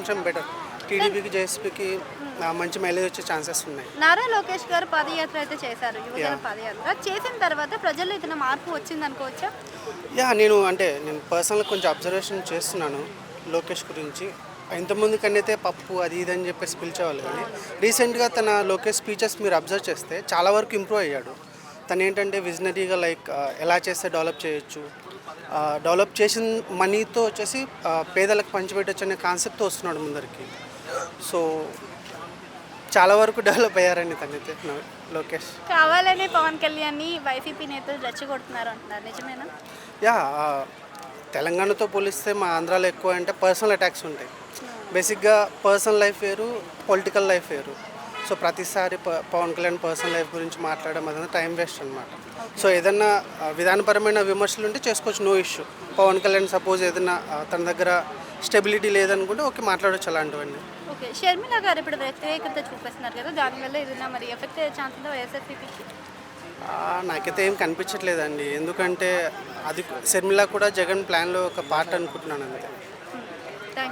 కొంచెం బెటర్. టీడీపీకి, జేఎస్పీకి మంచి మైలేజ్ వచ్చే ఛాన్సెస్ ఉన్నాయి. నారా లోకేష్ గారు పాదయాత్ర అయితే చేశారు, యువజన పాదయాత్ర చేసిన తర్వాత ప్రజల్లో ఏదైనా మార్పు వచ్చింది అనుకోవచ్చా? నేను పర్సనల్గా కొంచెం అబ్జర్వేషన్ చేస్తున్నాను లోకేష్ గురించి. ఇంతకుముందు కన్నైతే పప్పు అది ఇది అని చెప్పేసి పిలిచేవాళ్ళు, కానీ రీసెంట్గా తన లోకేష్ స్పీచెస్ మీరు అబ్జర్వ్ చేస్తే చాలా వరకు ఇంప్రూవ్ అయ్యాడు. తను ఏంటంటే విజనరీగా ఎలా చేస్తే డెవలప్ చేయొచ్చు, డెవలప్ చేసిన మనీతో వచ్చేసి పేదలకు పంచిపెట్టచ్చు అనే కాన్సెప్ట్తో వస్తున్నాడు ముందరికి. సో చాలా వరకు డెవలప్ అయ్యారండి తనైతే లోకేష్. కావాలనే పవన్ కళ్యాణ్ని వైసీపీ నేతలు రెచ్చగొడుతున్నారు అంటున్నారు, నిజమేనా? యా తెలంగాణతో పోలిస్తే మా ఆంధ్రాలో ఎక్కువ అంటే పర్సనల్ అటాక్స్ ఉంటాయి. బేసిక్గా పర్సనల్ లైఫ్ వేరు, పొలిటికల్ లైఫ్ వేరు. సో ప్రతిసారి పవన్ కళ్యాణ్ పర్సనల్ లైఫ్ గురించి మాట్లాడడం అదంతా టైం వేస్ట్ అనమాట. సో ఏదన్నా విధానపరమైన విమర్శలు ఉంటే చేసుకోవచ్చు, no issue. Pawan Kalyan suppose ఏదన్నా తన దగ్గర స్టెబిలిటీ లేదనుకుంటే ఓకే, మాట్లాడవచ్చు అలాంటివన్నీ. ఓకే, షర్మిల గారు ఇప్పుడు వ్యతిరేకత చూపిస్తున్నారు కదా, దానివల్ల ఏదైనా మరి ఎఫెక్ట్ అయ్యే ఛాన్స్ ఉందా వైఎస్ఆర్సీపీకి? నాకైతే ఏం కనిపించట్లేదండి, ఎందుకంటే అది షర్మిల కూడా జగన్ ప్లాన్లో ఒక పార్ట్ అనుకుంటున్నాను అంతే.